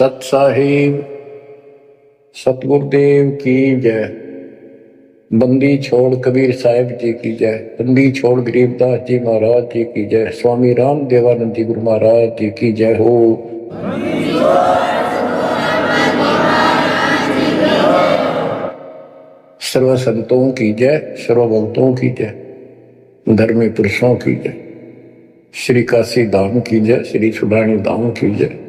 सत साहिब सतगुरुदेव की जय। बंदी छोड़ कबीर साहिब जी की जय। बंदी छोड़ गरीबदास जी महाराज जी की जय। स्वामी राम देवानंद जी गुरु महाराज जी की जय हो। सर्व संतों की जय, सर्व भक्तों की जय, धर्मी पुरुषों की जय। श्री काशी धाम की जय, श्री सुडानी धाम की जय,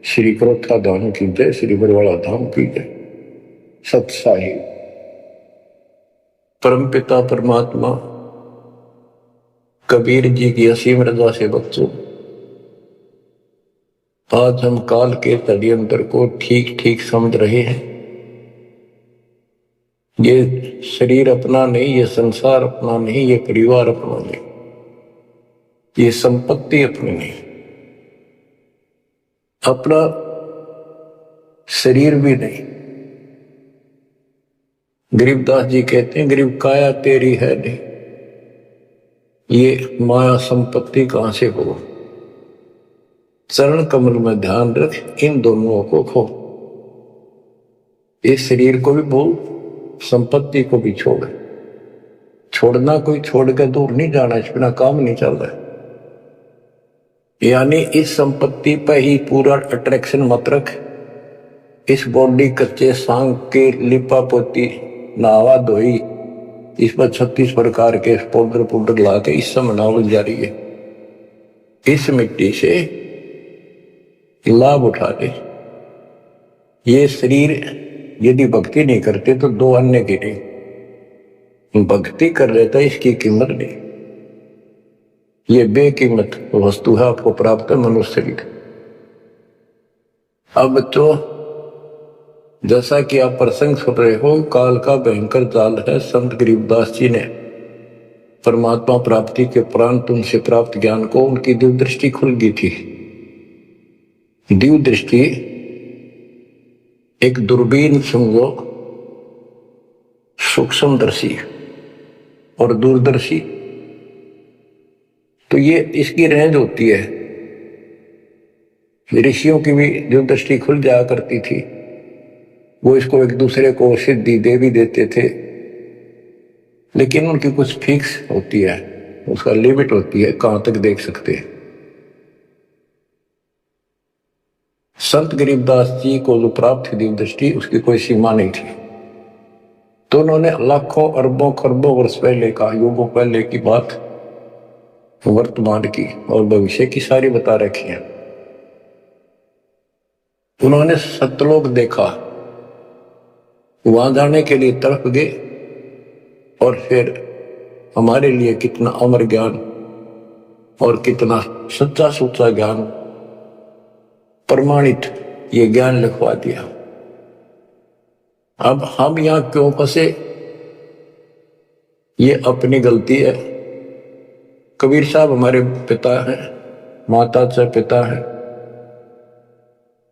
श्री क्रोथा धाम की जय, श्री बरवाड़ा धाम की जय। सत साहिब परम पिता परमात्मा कबीर जी की असीम रजा से बच्चों, आज हम काल के षड्यंत्र को ठीक ठीक समझ रहे हैं। ये शरीर अपना नहीं, ये संसार अपना नहीं, ये परिवार अपना नहीं, ये संपत्ति अपनी नहीं, अपना शरीर भी नहीं। गरीबदास जी कहते हैं गरीब काया तेरी है नहीं, ये माया संपत्ति कहां से हो। चरण कमल में ध्यान रख, इन दोनों को खो। इस शरीर को भी भूल, संपत्ति को भी छोड़। छोड़ना कोई छोड़ के दूर नहीं जाना, इस बिना काम नहीं चल रहा है। यानी इस संपत्ति पर ही पूरा अट्रैक्शन मत रख। इस बॉडी कच्चे सांग के लिपा पोती नहावा धोई, इस पर 36 प्रकार के पाउडर ला के इस समय नाव जा रही है। इस मिट्टी से लाभ उठा ले। ये शरीर यदि भक्ति नहीं करते तो दो अन्य की नहीं, भक्ति कर लेता इसकी कीमत नहीं। ये बेकीमत वस्तु है, आपको प्राप्त है मनुष्य शरीर। अब तो जैसा कि आप प्रसंग सुन रहे हो, काल का भयंकर जाल है। संत गरीबदास जी ने परमात्मा प्राप्ति के उपरांत उनसे प्राप्त ज्ञान को उनकी दिव्य दृष्टि खुल गई थी। दिव्य दृष्टि एक दूरबीन समझो, सूक्ष्मदर्शी और दूरदर्शी, तो ये इसकी रेंज होती है। ऋषियों की भी दिव्य दृष्टि खुल जाया करती थी, वो इसको एक दूसरे को सिद्धि दे भी देते थे, लेकिन उनकी कुछ फिक्स होती है, उसका लिमिट होती है कहां तक देख सकते हैं। संत गरीबदास जी को जो प्राप्त थी दिव्य दृष्टि, उसकी कोई सीमा नहीं थी। तो उन्होंने लाखों अरबों खरबों वर्ष पहले का, युगों पहले की बात वर्तमान की और भविष्य की सारी बता रखी है। उन्होंने सतलोक देखा, वहां जाने के लिए तड़प गए, और फिर हमारे लिए कितना अमर ज्ञान और कितना सच्चा सुच्चा ज्ञान, प्रमाणित ये ज्ञान लिखवा दिया। अब हम यहां क्यों फंसे, ये अपनी गलती है। कबीर साहब हमारे पिता हैं, माता से पिता हैं,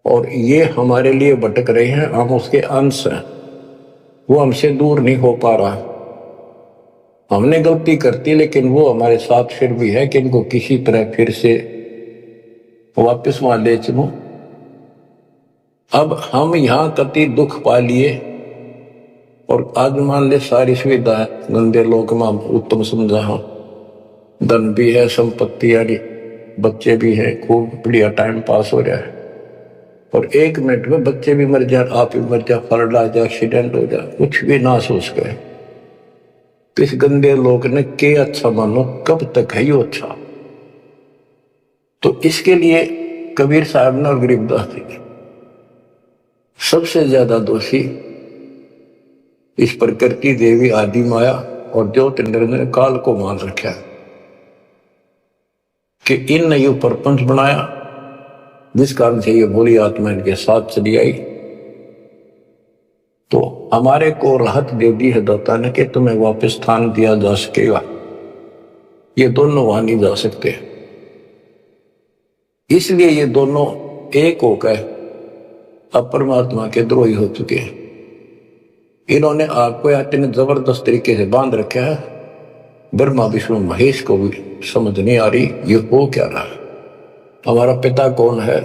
और ये हमारे लिए भटक रहे हैं, हम उसके अंश हैं। वो हमसे दूर नहीं हो पा रहा। हमने गलती करती, लेकिन वो हमारे साथ फिर भी है कि इनको किसी तरह फिर से वापस वहां ले चलो। अब हम यहां कति दुख पा लिए, और आज मान ले सारी सुविधा है, गंदे लोग में उत्तम समझा, धन भी है, संपत्ति यानी बच्चे भी है, खूब बढ़िया टाइम पास हो रहा है। और एक मिनट में बच्चे भी मर जाए, आप भी मर जाए, फ्लड आ जाए, एक्सीडेंट हो जाए, कुछ भी ना सोच गए। तो इस गंदे लोग ने के अच्छा मानो, कब तक है यो अच्छा। तो इसके लिए कबीर साहब ने और गरीबदास जी सबसे ज्यादा दोषी इस प्रकृति देवी आदि माया और ज्योतिर्मय ने काल को मान रखा है कि इन यो प्रपंच बनाया, जिस कारण से ये बुरी आत्मा इनके साथ चली आई। तो हमारे को राहत दे दी है दाता ने कि तुम्हें वापस स्थान दिया जा सकेगा। ये दोनों वहां नहीं जा सकते, इसलिए ये दोनों एक होकर अब परमात्मा के द्रोही हो चुके हैं। इन्होंने आपको इतने जबरदस्त तरीके से बांध रखा है, ब्रह्मा विष्णु महेश को भी समझ नहीं आ रही ये हो क्या रहा है। हमारा पिता कौन है,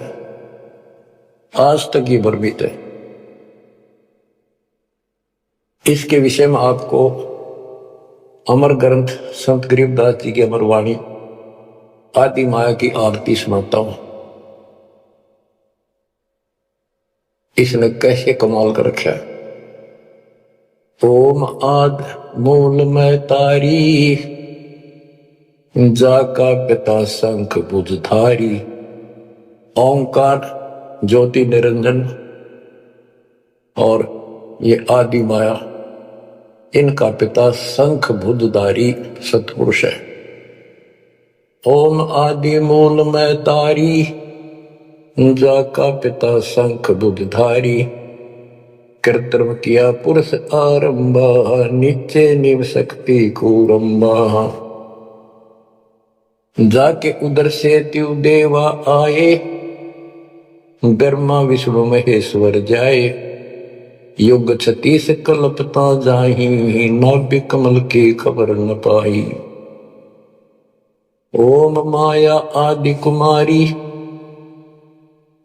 आज तक ये भ्रमित है। इसके विषय में आपको अमर ग्रंथ संत गरीबदास जी की अमर वाणी आदि माया की आरती सुनाता हूं। इसने कैसे कमाल कर रखा है। ओम आद मूल में तारी, जाका पिता शंख बुझधारी। ओंकार ज्योति निरंजन और ये आदि माया, इनका पिता शंख बुझधारी सतपुरुष है। ओम आदि मूल में तारी, जाका पिता शंख बुझधारी। कृत्रिम किया पुरुष आरंभा, नीचे निव शक्ति कूरंबा। जाके उधर से त्यु देवा आए, ब्रह्मा विष्णु महेश्वर जाए। युग 36 कल्पता जाही, नाभि कमल की खबर न पाई। ओम माया आदि कुमारी,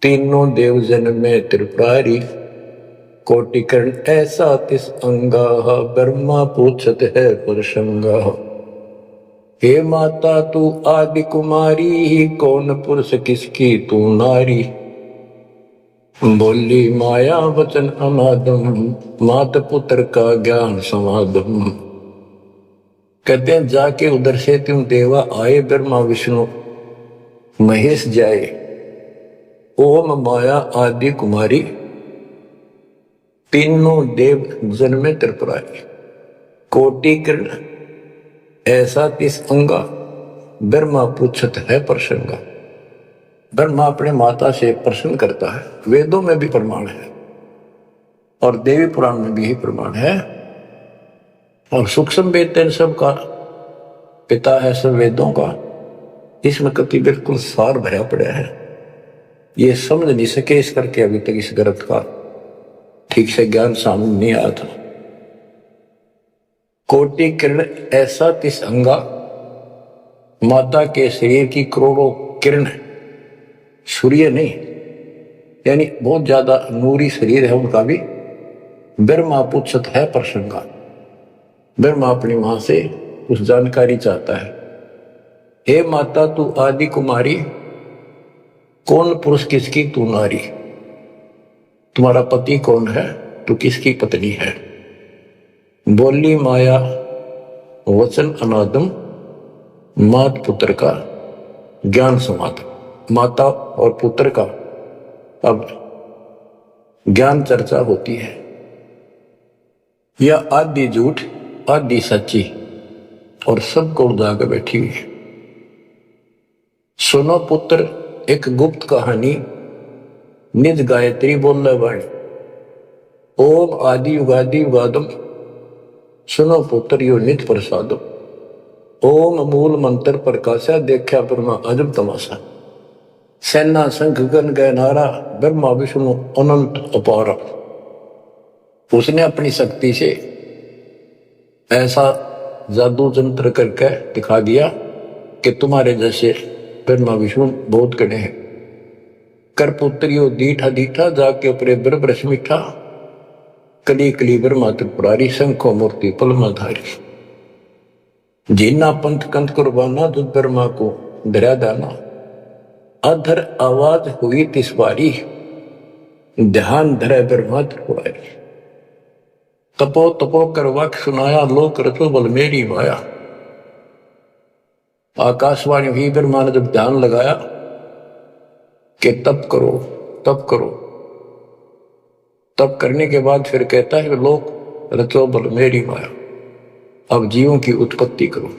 तीनों देव जन में त्रिपुरारी। कोटिकर्ण ऐसा तिस अंगा, ब्रह्मा पूछत है पुरुषंगा। हे माता तू आदि कुमारी, कौन पुरुष किसकी तू नारी। बोली माया वचन अनादम, मात पुत्र का ज्ञान समादम। कहते हैं जाके उधर से तुम देवा आए, ब्रह्मा विष्णु महेश जाए। ओम माया आदि कुमारी, तीनों देव जन में त्रिपुरारी। कोटिकर्ण ऐसा तिस अंगा, ब्रह्मा पूछत है प्रसंगा। ब्रह्मा अपने माता से प्रश्न करता है। वेदों में भी प्रमाण है और देवी पुराण में भी प्रमाण है। और सूक्ष्म वेद इन सब का पिता है, सब वेदों का। इसमें कति बिल्कुल सार भरा पड़ा है। ये समझ नहीं सके, इस करके अभी तक इस ग्रंथ का ठीक से ज्ञान सामने नहीं आया था। कोटि किरण ऐसा तिस अंगा, माता के शरीर की करोड़ों किरण, सूर्य नहीं, यानी बहुत ज्यादा नूरी शरीर है उनका भी। ब्रह्मा पूछत है प्रसंगा। ब्रह्मा अपनी मां से कुछ जानकारी चाहता है। हे माता तू आदि कुमारी, कौन पुरुष किसकी तू नारी। तुम्हारा पति कौन है, तू किसकी पत्नी है। बोली माया वचन अनादम, मात पुत्र का ज्ञान समादम। माता और पुत्र का अब ज्ञान चर्चा होती है। यह आदि झूठ आदि सच्ची और सबको उजागर बैठी हुई है। सुनो पुत्र एक गुप्त कहानी, निज गायत्री बोल वाणी। ओम आदि युगादि युगादम, सुनो पुत्र यो निज प्रसादम। ओम मूल मंत्र प्रकाशा, देखा ब्रह्मा अजब तमाशा। सेना संख गण गए नारा, ब्रह्मा विष्णु अनंत अपारा। उसने अपनी शक्ति से ऐसा जादू जंत्र करके दिखा दिया कि तुम्हारे जैसे ब्रह्मा विष्णु बहुत गणे हैं। कर पुत्रियो दीठा दीठा, जाके अपने ब्रह्म मीठा। कली कली ब्रह्मा त्रिपुरारी, शंखो मूर्ति पलमाधारी। जीना पंथ कंथ कुर्बाना, दुध ब्रह्मा को धरा दाना। अधर आवाज हुई तिस बारी, ध्यान धरे ब्रह्मा त्रिपुरारी। तपो तपो कर वाक सुनाया, लोक रचो बल मेरी माया। आकाशवाणी हुई, ब्रह्मा ने जब ध्यान लगाया कि तप करो तप करो। तप करने के बाद फिर कहता है लोक रचो बल मेरी माया। अब जीवों की उत्पत्ति करो,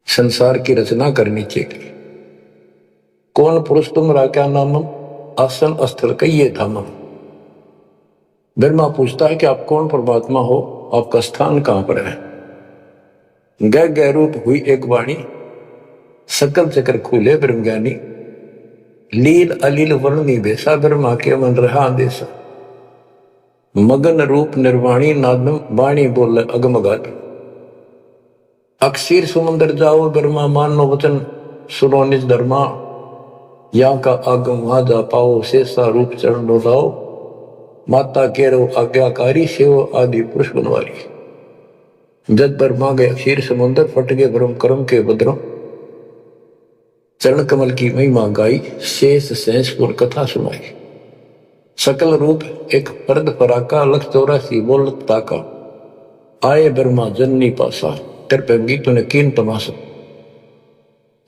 संसार की रचना करनी चाहिए। कौन पुरुष तुमरा क्या नामम, आसन स्थल कहिए धामम। ब्रह्मा पूछता है कि आप कौन परमात्मा हो, आपका स्थान कहां पर है। गह गह रूप हुई एक वाणी, सकल चक्र खुले ब्रह्मज्ञानी। लील अलील वर्णी बेसा, ब्रह्मा के मन रहा देसा। मगन रूप निर्वाणी नादम, वाणी बोल अगमगाट। अक्षीर समुंदर जाओ ब्रह्मा, मानो वचन सुनो निज धर्मा। यहाँ का आगम वहां जा पाओ, शेषा रूप चरण डोलाओ, माता केरो आज्ञाकारी, सेव आदि पुरुष बनवारी। जद पर मांगे क्षीर समुद्र, फट गए ब्रह्म कर्म के बद्रों, चरण कमल की महिमा गाई, शेष सहसपुर कथा सुनाई। सकल रूप एक पर्द पराका, लख 84 बोलत ताका, आए ब्रह्मा जननी पासा, तिरपंगी तूने कीन तमाशा।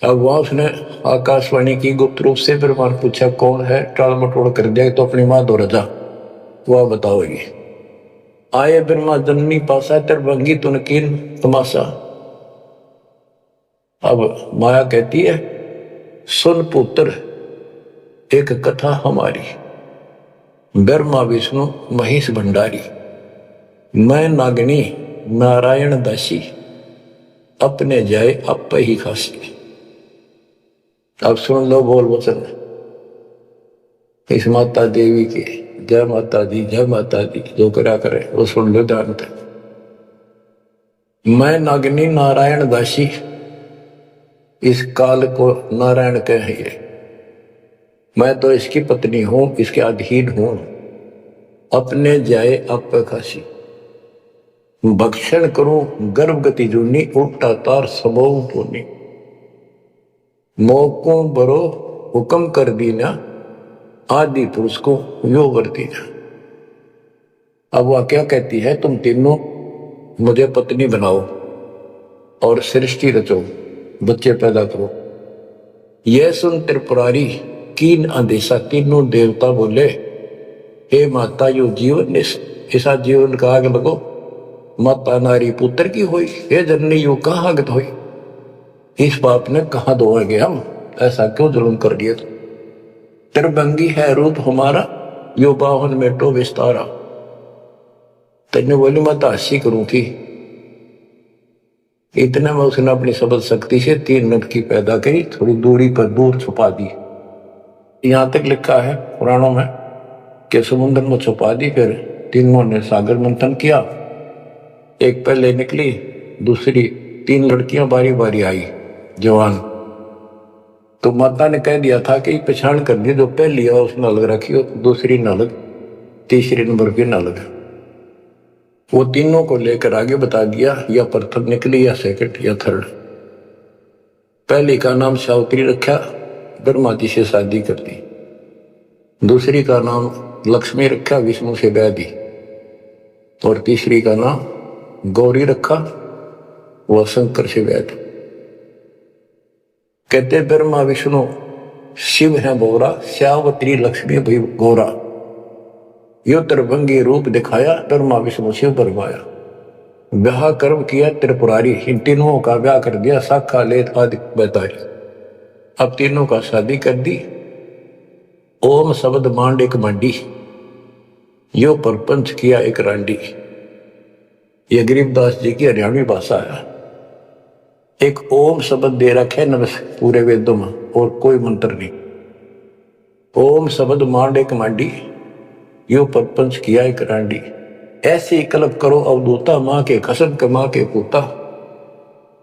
अब वहां उसने आकाशवाणी की गुप्त रूप से ब्रह्मा ने पूछा कौन है, टाल मटोड़ कर दिया तो अपनी मां दो रजा, वह बताओगी। आए ब्रह्मा जननी पासा, तिरपंगी तूने कीन तमाशा। अब माया कहती है सुन पुत्र एक कथा हमारी, ब्रह्मा विष्णु महेश भंडारी, मैं नागनी नारायण दासी, अपने जाए अप ही खासी। अब सुन लो बोल वचन इस माता देवी के, जय माता दी जय माता दी, जो करा करे वो सुन लो ध्यान से। मैं नागनी नारायण दासी, इस काल को नारायण कहे, मैं तो इसकी पत्नी हूं, इसके अधीन हूं, अपने जाए अप खासी, भक्षण करूं गर्भगति जूनी, उल्टा तार सबों पूनी, मौकों बरो हुक्म कर दीना, आदि पुरुष को यो कर दीना। अब वह क्या कहती है, तुम तीनों मुझे पत्नी बनाओ और सृष्टि रचो, बच्चे पैदा करो। यह सुन त्रिपुरारी कीन आदेशा, तीनों देवता बोले हे माता यो जीवन ऐसा जीवन का आग लगो, माता नारी पुत्र की हुई, हे जननी यू कहाँ आगत हुई, इस बाप ने कहाँ दोगे हम, ऐसा क्यों जुल्म कर दिया। त्रिभंगी है रूप हमारा, यो बाहन में तो विस्तारा। तेने बोली माता हंसी करूं थी, इतने में उसने अपनी सबल शक्ति से 3 लड़की पैदा करी, थोड़ी दूरी पर दूर छुपा दी। यहां तक लिखा है पुराणों में कि समुद्र में छुपा दी, फिर तीनों ने सागर मंथन किया, एक पहले निकली, दूसरी 3 लड़कियां बारी बारी आई जवान, तो माता ने कह दिया था कि पहचान करनी, जो पहली है उसने अलग रखी, दूसरी न अलग, तीसरी नंबर की न अलग। वो तीनों को लेकर आगे बता दिया, या प्रथम निकली या सेकंड या थर्ड। पहली का नाम सावित्री रखा, ब्रह्मा जी से शादी कर दी। दूसरी का नाम लक्ष्मी रखा, विष्णु से ब्याह दी। और तीसरी का नाम गौरी रखा, वह शंकर से ब्याह दी। कहते ब्रह्मा विष्णु शिव है बोरा, सावित्री लक्ष्मी भी गौरा, यो त्रिभंगी रूप दिखाया, ब्रह्मा विष्णु शिव परमाया। ब्याह कर्म किया त्रिपुरारी, इन तीनों का ब्याह कर दिया, शाखा लेत आदि बताई। अब तीनों का शादी कर दी। ओम शब्द मांड एक मंडी, यो परपंच किया एक रांडी। ये गरीबदास जी की हरियाणवी भाषा है। एक ओम शब्द दे रखे न पूरे वेदों में, और कोई मंत्र नहीं। ओम शब्द मांड एक मांडी, यो परपंच किया एक रांडी। ऐसे कल्प करो अवधूता, माँ के खसम कमा के पूता।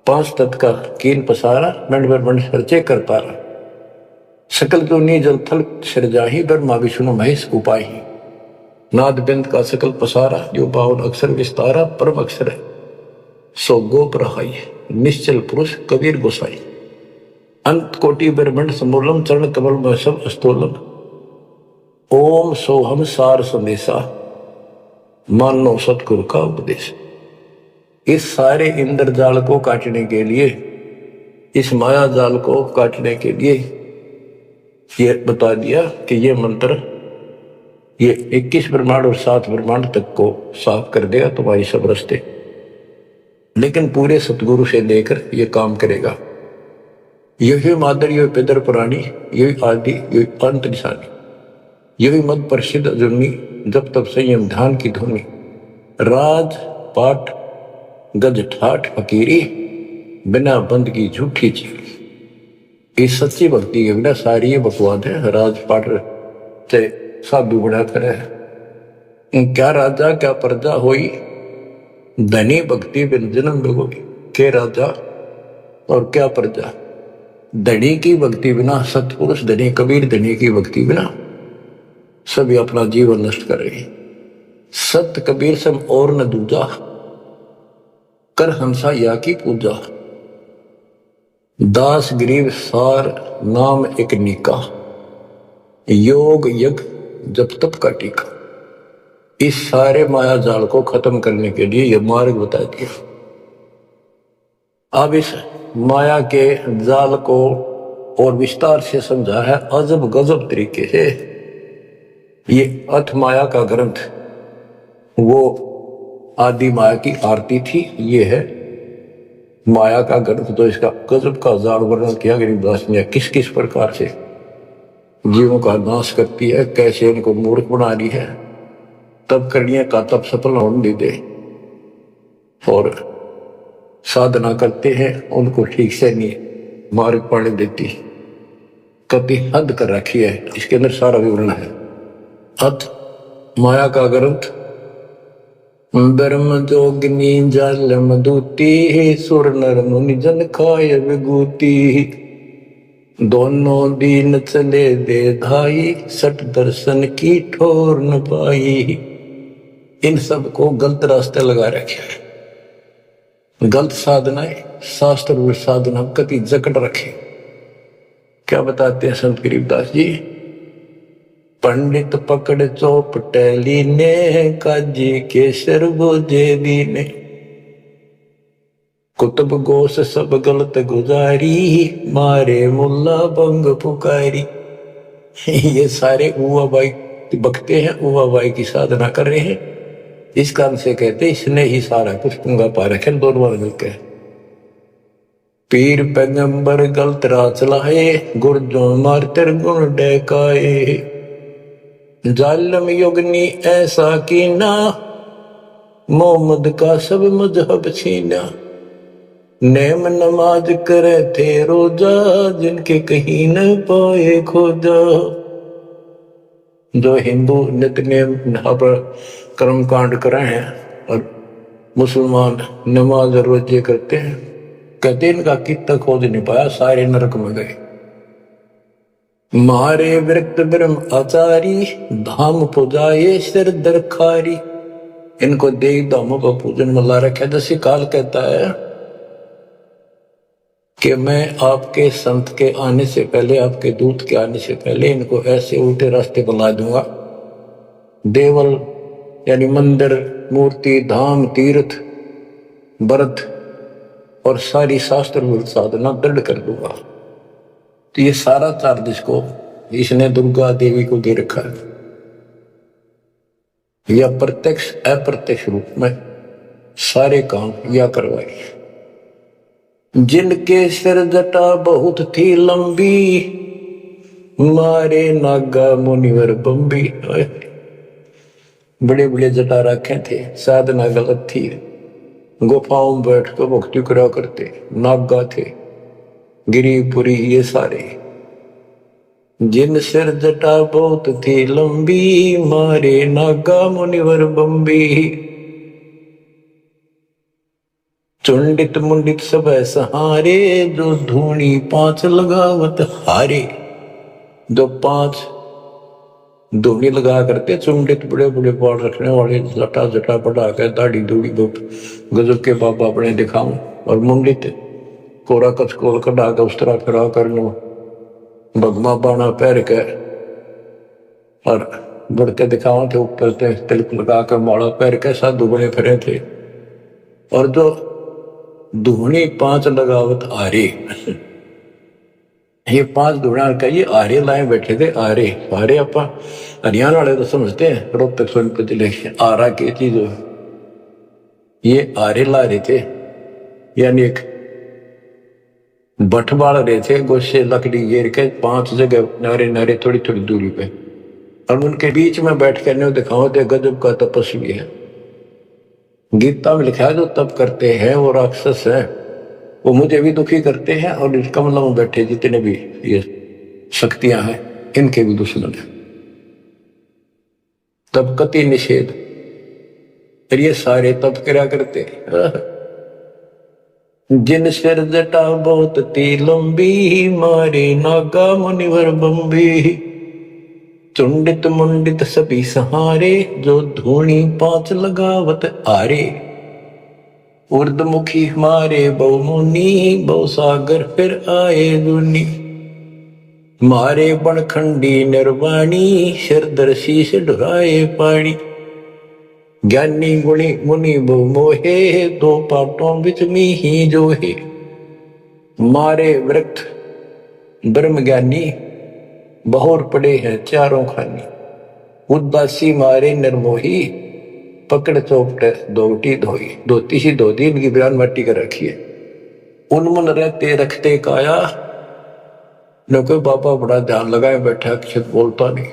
5 तत्व का कीन पसारा, मंड पर मंड सर्चे कर पारा। सकल दुनी जल थल सिरजाही, ब्रह्मा विष्णु महेश उपाही। नाद बिंद का सकल पसारा, जो 52 अक्षर विस्तारा। परम अक्षर है सो गोप रहाई, निश्चल पुरुष कबीर गोसाई। अंत कोटि ब्रह्मंड समूलम, चरण कमल में सब अस्तोलम। ओम सोहम सार संदेशा, मानो सतगुरु का उपदेश। इस सारे इंद्रजाल को काटने के लिए, इस माया जाल को काटने के लिए ये बता दिया कि ये मंत्र ये 21 ब्रह्मांड और 7 ब्रह्मांड तक को साफ कर देगा तुम्हारी सब रास्ते। लेकिन पूरे सतगुरु से लेकर ये काम करेगा। यही मादर, यही पितर पुराणी, यही आदि, यही अंत निशानी, यही मद प्रसिद्ध जुन्नी, जब तब संयम ध्यान की धुनी। राज पाठ गज ठाठ फकीरी, बिना बंद की झूठी चीरी। इस सच्ची भक्ति के बिना सारी ये बकवाद है। राज पाठ से साधु बना करे, क्या राजा क्या प्रजा होई, धनी भक्ति बिन जन्म होई। के राजा और क्या प्रजा, धनी की भक्ति बिना, सतपुरुष धनी कबीर धनी की भक्ति बिना सभी अपना जीवन नष्ट कर रहे हैं। सत कबीर सम और न दूजा, कर हंसा या की पूजा। दास गरीब सार नाम एक निका, योग यज्ञ जप तप का टीका। इस सारे माया जाल को खत्म करने के लिए यह मार्ग बता दिया। अब इस माया के जाल को और विस्तार से समझा है अजब गजब तरीके से। ये अथ माया का ग्रंथ वो आदि माया की आरती थी, ये है माया का ग्रंथ। तो इसका गजब का जाल वर्णन किया गरीबदास ने, किस किस प्रकार से जीवों का नाश करती है, कैसे इनको मूर्ख बना रही है, तब करने का तब सफल होने दे और साधना करते हैं उनको ठीक से नहीं मार्ग पाने देती, कभी हद कर रखी है। इसके अंदर सारा विवरण है। अथ माया का ग्रंथ। ब्रह्म जोगिनी जल मधुती, सुर नर मुनि जन खाय विभूति। दोनों दीन चले दे धाई, सट दर्शन की ठोर न पाई। इन सब को गलत रास्ते लगा रखे हैं, गलत साधनाएं, शास्त्र साधना कति जकड़ रखे। क्या बताते हैं संत गरीबदास जी? पंडित पकड़ चौपटेली ने, काजी केसर बोझे दीने। कुतुब गोस सब गलत गुजारी, मारे मुल्ला बंग पुकारी। ये सारे उवा बाई बकते हैं, उवा बाई की साधना कर रहे हैं। इस कारण से कहते इसने ही सारा कुछ पुंगा पा रखे दोनों मिलकर। पीर पैगंबर गलत राह चलाए, गुरजों मारतर गुण डकाए। जालम युगनी ऐसा कीना, मोहम्मद का सब मजहब छीना। नेम नमाज करे थे रोजा, जिनके कहीं न पाए खोजा। जो हिंदू नित्य नेम कर्म कांड करे हैं और मुसलमान नमाज और रोजे करते हैं, कहते इनका कितना खोज नहीं पाया, सारे नरक में गए। मारे विरक्त ब्रह्म आचारी, धाम पुजाए सिर दरखारी। इनको देव धामों का पूजन मिला रखा। जैसे काल कहता है कि मैं आपके संत के आने से पहले, आपके दूत के आने से पहले इनको ऐसे उल्टे रास्ते बना दूंगा। देवल यानी मंदिर, मूर्ति, धाम, तीर्थ, व्रत और सारी शास्त्र साधना दृढ़ कर दूंगा। तो ये सारा चार्ज इसको इसने दुर्गा देवी को दे रखा है। या प्रत्यक्ष अप्रत्यक्ष रूप में सारे काम या करवाए। जिनके सिर जटा बहुत थी लंबी, मारे नागा मुनिवर बम्बी। बड़े बड़े जटा रखे थे, साधना गलत थी। गुफाओं में बैठ कर भक्ति करा करते, नागा थे, गिरिपुरी ये सारे। जिन सिर जटा बहुत थी लंबी, मारे नागा मुनिवर बम्बी। चुंडित मुंडित सब सहारे, जो धूनी पांच लगावत हारे। जो पांच धूनी लगा करते, चुंडित बड़े बड़े बाल रखने वाले, जटा जटा बढ़ा कर दाढ़ी दूढ़ी गजब के बाबा अपने दिखाऊं। और मुंडित कोरा कचकोल कढ़ा कर उस तरह फिरा कर लो, भगमा बाणा पैर के और बढ़ते दिखाओ थे। ऊपर से तिलक लगा कर माला पैर के साधु बने फिरे थे। और जो धूनी पांच लगावत आरे, ये पांच धूणा का ये आरे लाए बैठे थे। आरे आरे आप हरियाणा वाले तो समझते हैं, रोहतक सोनभद्र जिले आरा की चीज हो। ये आरे ला रहे थे, यानी एक बठ बाल रहे थे, गोशे लकड़ी घेर के पांच जगह नारे नारे थोड़ी थोड़ी दूरी पे, और उनके बीच में बैठ कर दिखाओ थे। गजब का तपस्वी है। गीता में लिखा है जो तप करते हैं वो राक्षस है, वो मुझे भी दुखी करते हैं, और इस कमलों में बैठे जितने भी ये शक्तियां हैं इनके भी दुश्मन है। तब कति निषेध। फिर ये सारे तप करा करते। जिन सिर जटा बहुत ती लंबी, मारे नागा मुनिवर बम्बी। चुंडित मुंडित सभी सहारे, जो धूणी पांच लगावत आरे। उर्दमुखी मारे बहु मुनि, बहु सागर फिर आए दुनी। मारे बनखंडी निर्वाणी, सिरधर शीश ढुराए पानी। ज्ञानी गुणी मुनि बहु मोहे, दो पाटों बिच ही जोहे। मारे वृक्ष ब्रह्म ज्ञानी, बहुर पड़े हैं चारों खानी। उदासी मारे निर्मोही, पकड़ चौपट दोटी धोई। धोती सी धो दी, इनकी बयान मट्टी कर रखी है। उनमन रहते रखते काया, न कोई बाबा बड़ा ध्यान लगाए बैठा, अक्षत बोलता नहीं।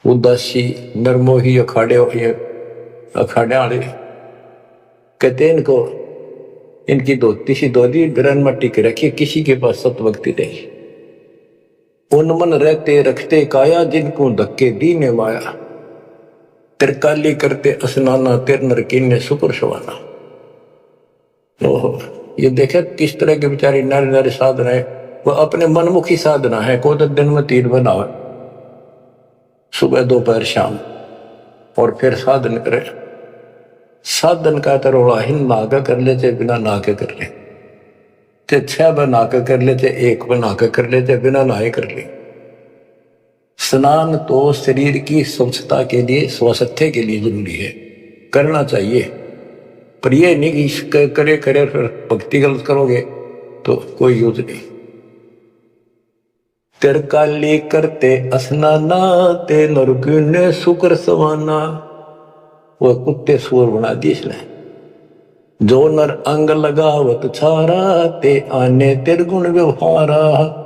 उदासी निर्मोही अखाड़े वाले कहते इनको, इनकी धोती सी धो दी, बयान मट्टी कर रखी है, किसी के पास सतभक्ति नहीं। उनमन रहते रखते काया, जिनको धक्के दीने माया। तिरकाली करते स्नाना, तिर नर कीने सुपर सवाना। ओहो, ये देखे किस तरह के बेचारी नारी नारी साधना है। वह अपने मनमुखी साधना है। को तो दिन में 3 बनावे, सुबह दोपहर शाम, और फिर साधन करे। साधन का तरोड़ा हिन नहा के कर ले, चाहे बिना नहा के कर ले, चाहे 6 बना के कर ले, चाहे 1 बना के कर ले, चाहे बिना नहाए कर ले। स्नान तो शरीर की स्वच्छता के लिए, स्वास्थ्य के लिए जरूरी है, करना चाहिए। पर ये नहीं कि करे करे फिर भक्ति गलत करोगे तो कोई यूज नहीं। तिरकाली करते स्नाना, ते नरकुने शुक्र सवाना। वो कुत्ते सुअर बना दिए इसने। जो नर अंग लगावत छारा, ते आने तिरगुण व्यवहारा।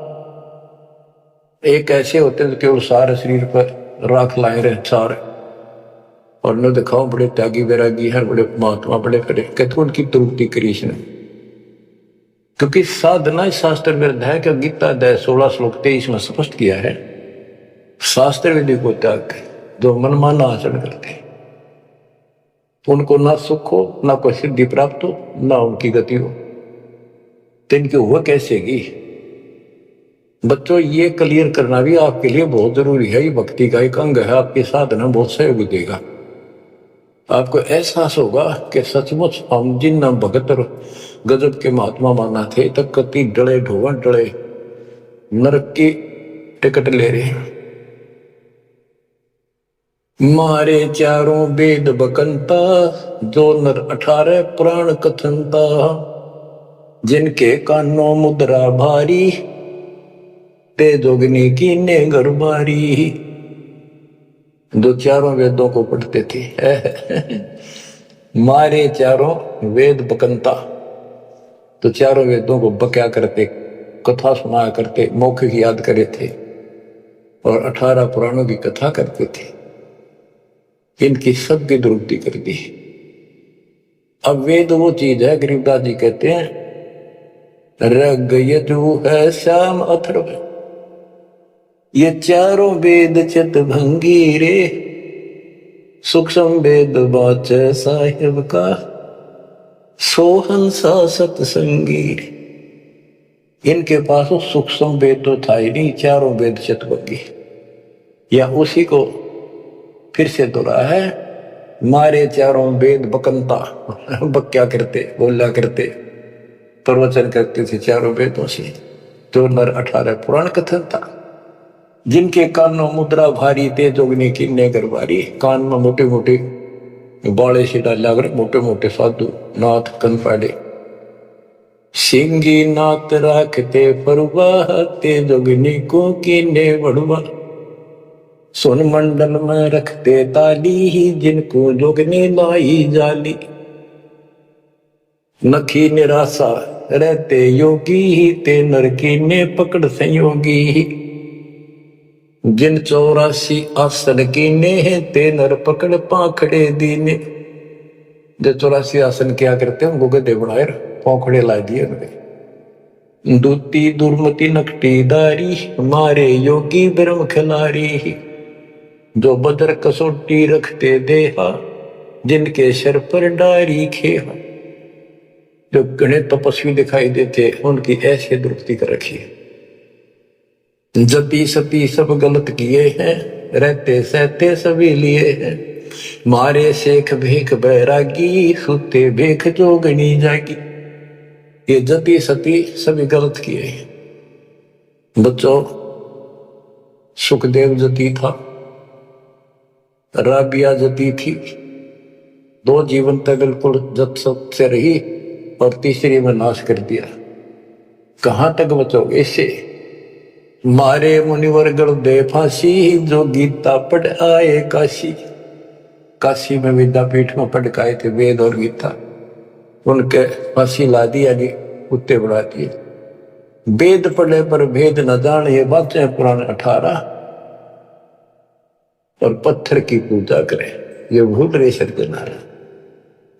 एक ऐसे होते हैं केवल सारे शरीर पर राख लाए रहे छार, और न दिखाओ बड़े त्यागी वैरागी है, बड़े महात्मा, बड़े खड़े, कहते उनकी तृप्ति करी इसने। क्योंकि साधना शास्त्र विरुद्ध है कि गीता अध्याय 16 श्लोक 23 में स्पष्ट किया है, शास्त्र विधि को त्याग जो मनमाना आचरण करते हैं उनको ना सुख हो, ना कोई सिद्धि प्राप्त हो, ना उनकी गति हो। तो इनकी हुआ कैसेगी? बच्चों, ये क्लियर करना भी आपके लिए बहुत जरूरी है। ये भक्ति का एक अंग है, आपकी साधना बहुत सहयोग देगा। आपको एहसास होगा कि सचमुच हम जिन भगत गजब के महात्मा माना थे, तक कति डले ढोवा डले नरक की टिकट ले रहे। मारे चारों वेद बकंता, जो नर 18 पुराण कथनता। जिनके कानों मुद्रा भारी, ते जोगनी की ने गरबारी। जो चारों वेदों को पढ़ते थे। मारे चारों वेद बकंता, तो चारों वेदों को बक्या करते, कथा सुनाया करते, मौखिक याद करे थे, और 18 पुराणों की कथा करते थे। इनकी सबकी दुरुक्ति कर दी। अब वेद वो चीज है, गरीबदास जी कहते हैं, रग यजु है श्याम अथर्व। ये चारों वेद चित भंगी रे, सूक्ष्म वेद वाच साहिब का, सोहन सा सतसंगी। इनके पास सूक्ष्म वेद तो था ही नहीं, चारों वेद चित भंगी। या उसी को फिर से दोहरा है, मारे चारों वेद बकंता, बक्या करते, बोला करते, प्रवचन करते थे चारों वेदों से। जो नर 18 पुराण कथन था। जिनके कानों मुद्रा भारी, ते जोगनी की ने गरबारी। कान में मोटे मोटे बाले से डाला कर, मोटे मोटे साधु नाथ कन पाड़े। सिंगी नाथ राखते परवाह, ते जोगनी को कीने बड़वा। सुन मंडल में रखते ताली, जिनको जोगनी लाई जाली। नखी निराशा रहते योगी, ते नर कीने पकड़ संयोगी। जिन 84 आसन कीने, ते नर पकड़ पाखड़े दीने। जो 84 आसन क्या करते हैं, उनको गधे बनाए पाखड़े ला दिए उनके। दूती दुर्मति नकटी दारी, मारे योगी ब्रह्म खिलारी। जो बदर कसोटी रखते देहा, जिनके सर पर डारी खेहा। जो घने तपस्वी दिखाई देते उनकी ऐसी दुरुक्ति कर रखी है। जति सती सब गलत किए हैं, रहते सहते सभी लिए हैं, मारे शेख भेख बैरागी, सुते भेख जोगनी जागी। ये जति सती सभी गलत किए हैं। बच्चों, सुखदेव जति था, राबिया जति थी, दो जीवन तक बिल्कुल जत सत से रही और तीसरी में नाश कर दिया। कहां तक बचोगे इससे? मारे मुनिवर गढ़ दे फांसी, जो गीता पढ़ आए काशी। काशी में विद्यापीठ में पढ़ के आए थे वेद और गीता, उनके फांसी ला दी, यानी कुत्ते बढ़ा दिए। वेद पढ़े पर भेद न जान, ये बातें पुराने 18, और पत्थर की पूजा करे, ये भूल रहे सत्यनारायण।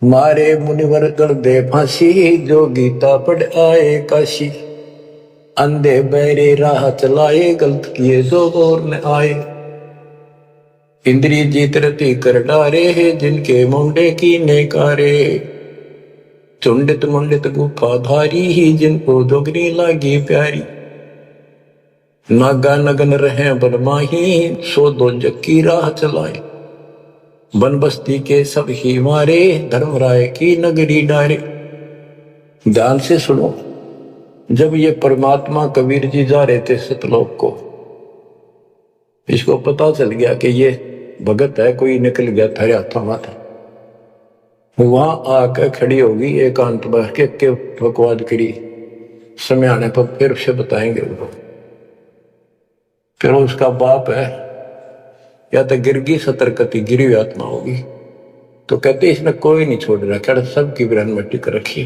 मारे मुनिवर गढ़ दे फांसी, जो गीता पढ़ आए काशी। अंधे बहरे राह चलाए, गलत किए जो और न आए। इंद्री जीत रति कर डारे, जिनके मुंडे की नेकारे। चुंडित मुंडित गुफा धारी, जिनको जोगनी लागी प्यारी। नागा नगन रहे बनमाही, सो दो जग की राह चलाए। बन बस्ती के सब ही मारे, धर्मराय की नगरी डारे। ध्यान से सुनो, जब ये परमात्मा कबीर जी जा रहे थे सतलोक को, इसको पता चल गया कि ये भगत है, कोई निकल गया थारे हाथों में। वहां आकर खड़ी होगी एकांत बैठ के बकवाद करी, समय आने पर फिर से बताएंगे वो। फिर उसका बाप है, या तो गिरगी सतर्कती गिरी हुई आत्मा होगी, तो कहते इसने कोई नहीं छोड़ रखा, सबकी बिरन में टिक रखी।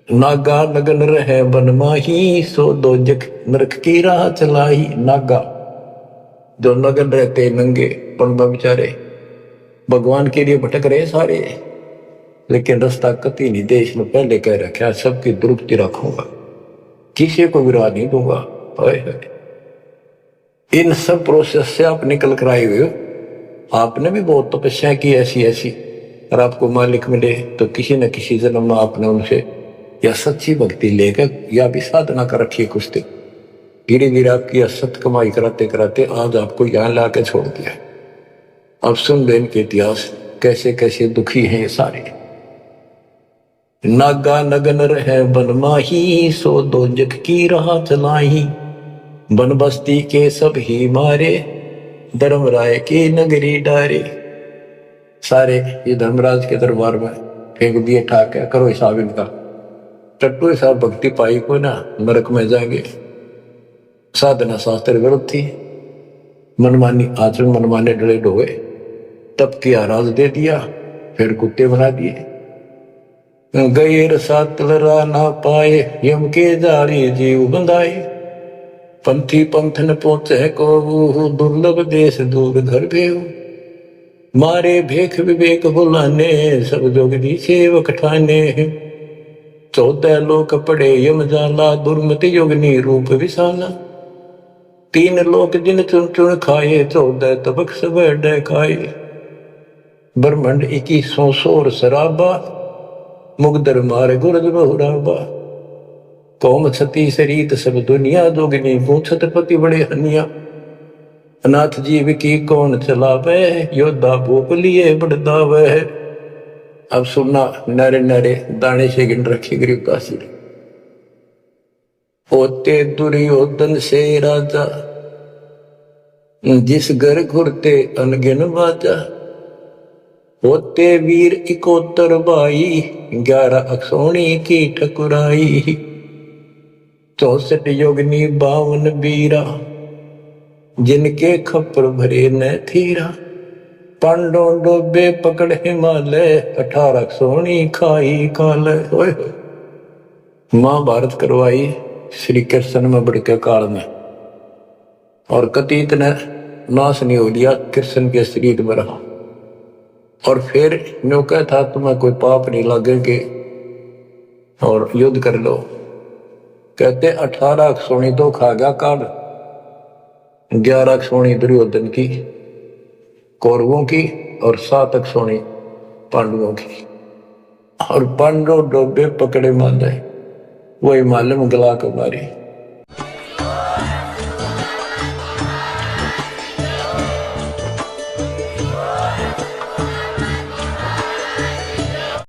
नागा नगन रहे बनमाही, सो दो जग नरक की राह चलाई। नागा जो नगन रहते नंगे पन बेचारे भगवान के लिए भटक रहे सारे, लेकिन रास्ता कति नहीं दे। इसमें पहले कह रखा सबकी दुरुक्ति रखूंगा, किसी को विरोध नहीं दूंगा। इन सब प्रोसेस से आप निकल कर आए हुए हो। आपने भी बहुत तपस्या की ऐसी ऐसी, और आपको मालिक मिले तो किसी न किसी जन्म में आपने उनसे या सच्ची भक्ति लेकर या भी साधना कर रखी है कुछ दिन। धीरे धीरे आपकी असत कमाई कराते कराते आज आपको यहाँ लाके छोड़ दिया। अब सुन ले इनके इतिहास, कैसे कैसे दुखी हैं ये सारे। नागा नगन रहे बनमाही, सो दो जग की राह चलाई। बन बस्ती के सब ही मारे, धर्मराय की नगरी डारे। सारे ये धर्मराज के दरबार में फेंक दिए ठाक है, करो हिसाब इनका। टट्टू हिसाब भक्ति पाई को ना नरक में जाएंगे। साधना शास्त्र विरुद्ध थी, मनमानी आचरण, मनमाने डले ढोए, तब किया राज दे दिया, फिर कुत्ते बना दिए। गैर सात लरा ना पाए, यम के जारी जीव बंधाए। पंथी पंथ न पहुंचे को, दुर्लभ देश दूर घर भेव। मारे भेख विवेक बुलाने, सब जोगनी सेवक ठाने। 14 लोक पड़े यम जाला, दुर्मति योगनी रूप विशाला। 3 लोक जिन चुन चुन खाए, 14 तबक सब खाए। ब्रह्मंड 21 सोर शराबा, मुगदर मार गुरज बहुराबा। कौम छती शरीत सब दुनिया, जोगनी पूछत पति बड़े हनिया। अनाथ जीव की कौन चलावे, योद्धा भूप लिए बड़दावे। अब सुनना, नारे नारे दाने से गिन रखी गरीब काशी। होते दुर्योधन से राजा, जिस घर घुरते अनगिन बाजा। होते वीर 71 भाई, 11 अक्षोणी की ठकुराई। 64 योगनी 52 बीरा, जिनके खप्पर भरे न थीरा। पांडों डोबे पकड़ हिमालय, 18 अक्षोणी खाई काल। महाभारत करवाई श्री कृष्ण में बढ़के काल में, और कति इतना नाश नहीं हो लिया, कृष्ण के शरीर में रहा। और फिर न्यू क्या था, तुम्हें कोई पाप नहीं लगेंगे और युद्ध कर लो। कहते 18 अक्षोणी तो खा गया काल, 11 अक्षोणी दुर्योधन की कौरवों की, और 7 अक्षोणी पांडवों की। और पांडव डोबे पकड़े मांदे, वही मालूम गला को मारी।